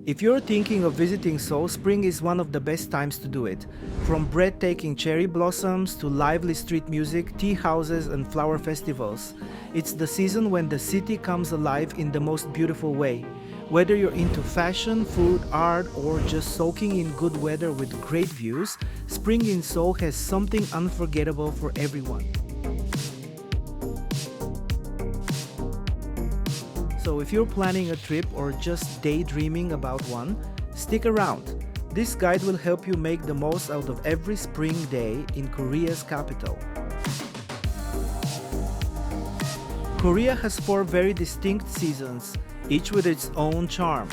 If you're thinking of visiting Seoul, spring is one of the best times to do it. From breathtaking cherry blossoms to lively street music, tea houses, and flower festivals. It's the season when the city comes alive in the most beautiful way. Whether you're into fashion, food, art, or just soaking in good weather with great views, spring in Seoul has something unforgettable for everyone. So if you're planning a trip or just daydreaming about one, stick around. This guide will help you make the most out of every spring day in Korea's capital. Korea has 4 very distinct seasons, each with its own charm.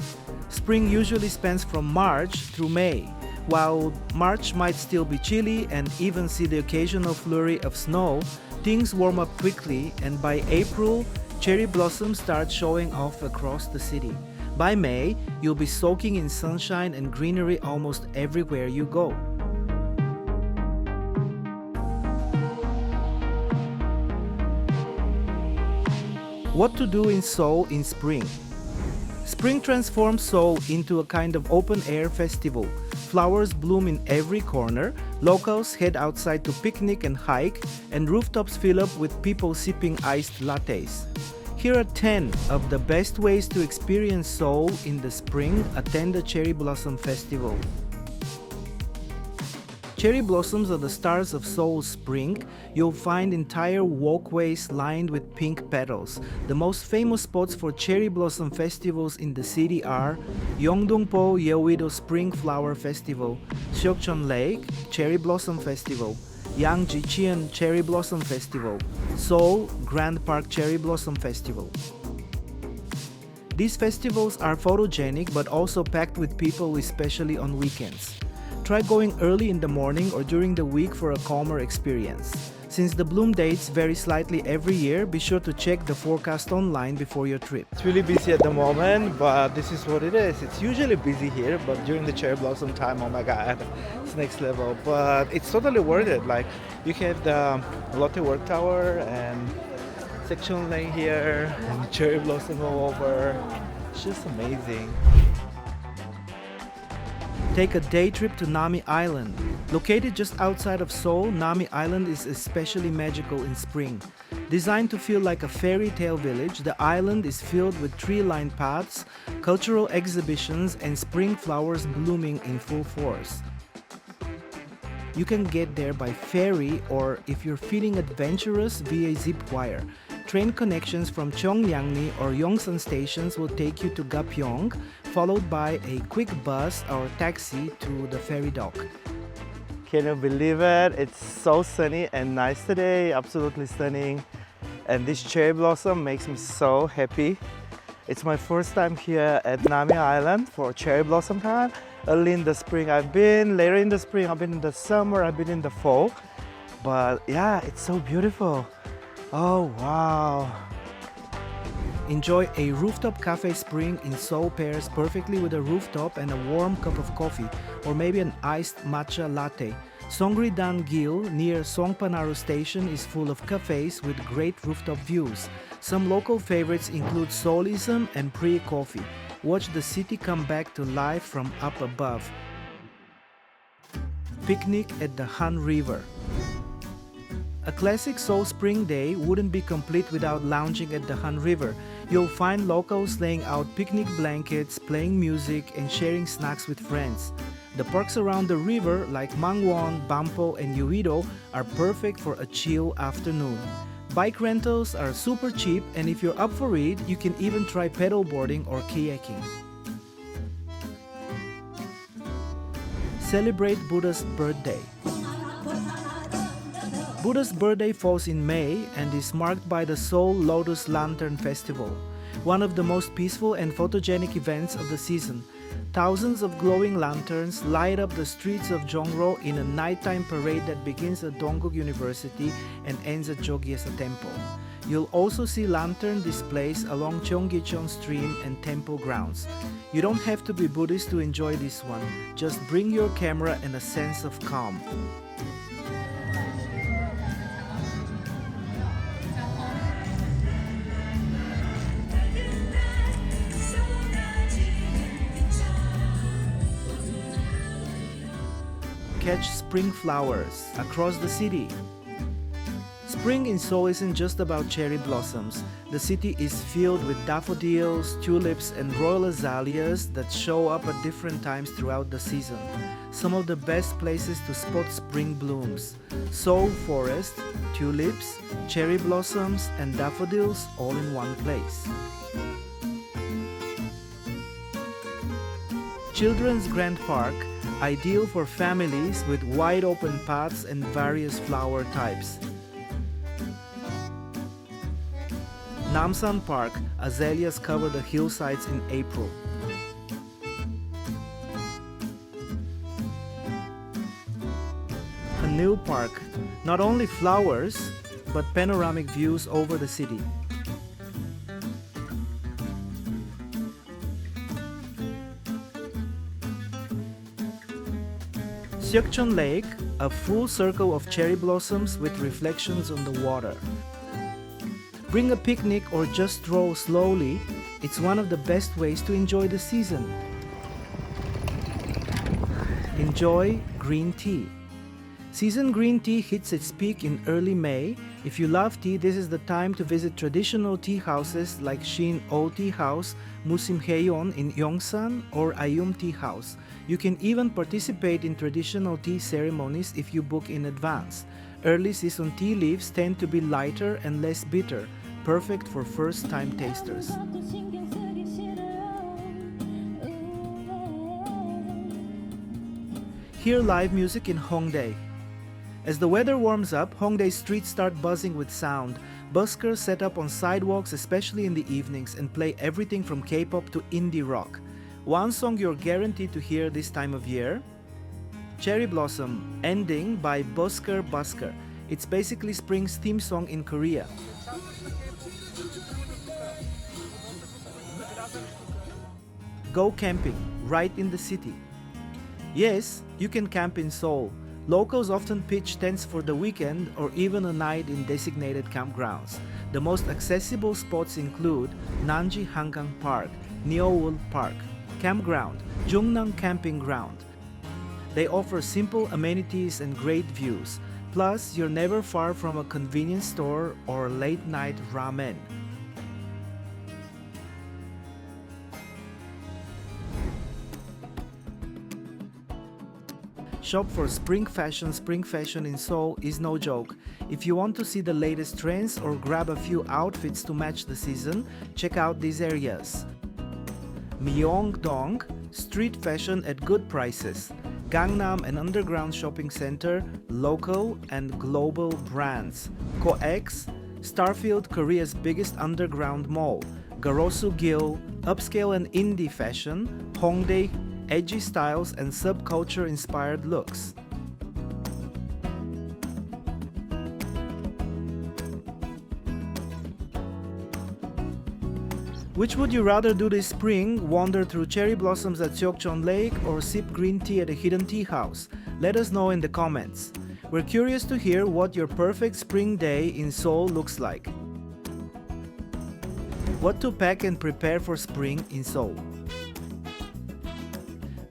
Spring usually spans from March through May. While March might still be chilly and even see the occasional flurry of snow, things warm up quickly, and by April, cherry blossoms start showing off across the city. By May, you'll be soaking in sunshine and greenery almost everywhere you go. What to do in Seoul in spring? Spring transforms Seoul into a kind of open-air festival. Flowers bloom in every corner, locals head outside to picnic and hike, and rooftops fill up with people sipping iced lattes. Here are 10 of the best ways to experience Seoul in the spring. Attend the Cherry Blossom Festival. Cherry blossoms are the stars of Seoul's spring. You'll find entire walkways lined with pink petals. The most famous spots for cherry blossom festivals in the city are Yeongdongpo Yeouido Spring Flower Festival, Seokcheon Lake Cherry Blossom Festival, Yangjicheon Cherry Blossom Festival, Seoul Grand Park Cherry Blossom Festival. These festivals are photogenic but also packed with people, especially on weekends. Try going early in the morning or during the week for a calmer experience. Since the bloom dates vary slightly every year, be sure to check the forecast online before your trip. It's really busy at the moment, but this is what it is. It's usually busy here, but during the cherry blossom time, oh my god, it's next level. But it's totally worth it. Like, you have the Lotte Work Tower and section lane here, and cherry blossom all over. It's just amazing. Take a day trip to Nami Island. Located just outside of Seoul, Nami Island is especially magical in spring. Designed to feel like a fairy tale village, the island is filled with tree-lined paths, cultural exhibitions, and spring flowers blooming in full force. You can get there by ferry or, if you're feeling adventurous, via zip wire. Train connections from Cheongyangni or Yongsan stations will take you to Gapyeong, followed by a quick bus or taxi to the ferry dock. Can you believe it? It's so sunny and nice today, absolutely stunning. And this cherry blossom makes me so happy. It's my first time here at Nami Island for cherry blossom time. Early in the spring I've been, later in the spring I've been in the summer, I've been in the fall. But yeah, it's so beautiful. Oh wow. Enjoy a rooftop cafe spring in Seoul pairs perfectly with a rooftop and a warm cup of coffee, or maybe an iced matcha latte. Songri-dan-gil near Songpanaru Station is full of cafes with great rooftop views. Some local favorites include Soulism and Pre Coffee. Watch the city come back to life from up above. Picnic at the Han River. A classic Seoul spring day wouldn't be complete without lounging at the Han River. You'll find locals laying out picnic blankets, playing music, and sharing snacks with friends. The parks around the river, like Mangwon, Bampo, and Yeouido, are perfect for a chill afternoon. Bike rentals are super cheap, and if you're up for it, you can even try pedalboarding or kayaking. Celebrate Buddha's birthday. Buddha's birthday falls in May and is marked by the Seoul Lotus Lantern Festival, one of the most peaceful and photogenic events of the season. Thousands of glowing lanterns light up the streets of Jongro in a nighttime parade that begins at Dongguk University and ends at Jogyesa Temple. You'll also see lantern displays along Cheonggicheon Stream and temple grounds. You don't have to be Buddhist to enjoy this one. Just bring your camera and a sense of calm. catch spring flowers across the city. Spring in Seoul isn't just about cherry blossoms. The city is filled with daffodils, tulips, and royal azaleas that show up at different times throughout the season. Some of the best places to spot spring blooms: Seoul Forest, tulips, cherry blossoms, and daffodils all in one place. Children's Grand Park, ideal for families with wide open paths and various flower types. Namsan Park, azaleas cover the hillsides in April. A new park, not only flowers, but panoramic views over the city. Seokcheon Lake, a full circle of cherry blossoms with reflections on the water. Bring a picnic or just stroll slowly. It's one of the best ways to enjoy the season. Enjoy green tea. Season green tea hits its peak in early May. If you love tea, this is the time to visit traditional tea houses like Shin O Tea House, Musim Haeyeon in Yongsan, or Ayum Tea House. You can even participate in traditional tea ceremonies if you book in advance. Early season tea leaves tend to be lighter and less bitter, perfect for first-time tasters. Hear live music in Hongdae. As the weather warms up, Hongdae streets start buzzing with sound. Buskers set up on sidewalks, especially in the evenings, and play everything from K-pop to indie rock. One song you're guaranteed to hear this time of year: Cherry Blossom, Ending by Busker Busker. It's basically spring's theme song in Korea. Go camping, right in the city. Yes, you can camp in Seoul. Locals often pitch tents for the weekend or even a night in designated campgrounds. The most accessible spots include Nanji Hangang Park, Neowul Park, Campground, Jungnam Camping Ground. They offer simple amenities and great views. Plus, you're never far from a convenience store or late-night ramen. Shop for spring fashion. Spring fashion in Seoul is no joke. If you want to see the latest trends or grab a few outfits to match the season, check out these areas. Myeongdong, street fashion at good prices. Gangnam and underground shopping center, local and global brands. COEX, Starfield, Korea's biggest underground mall. Garosu-gil, upscale and indie fashion. Hongdae, edgy styles and subculture inspired looks. Which would you rather do this spring? Wander through cherry blossoms at Seokcheon Lake or sip green tea at a hidden tea house? Let us know in the comments. We're curious to hear what your perfect spring day in Seoul looks like. What to pack and prepare for spring in Seoul.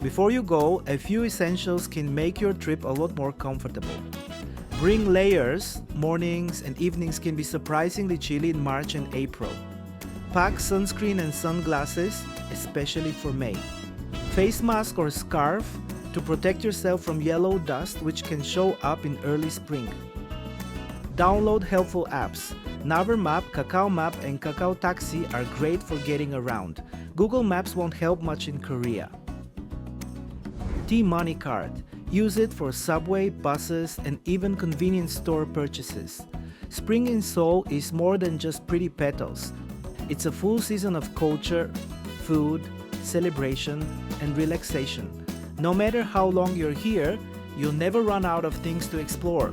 Before you go, a few essentials can make your trip a lot more comfortable. Bring layers. Mornings and evenings can be surprisingly chilly in March and April. Pack sunscreen and sunglasses, especially for May. Face mask or scarf to protect yourself from yellow dust, which can show up in early spring. Download helpful apps. Naver Map, Kakao Map, and Kakao Taxi are great for getting around. Google Maps won't help much in Korea. T-Money card. Use it for subway, buses, and even convenience store purchases. Spring in Seoul is more than just pretty petals. It's a full season of culture, food, celebration, and relaxation. No matter how long you're here, you'll never run out of things to explore.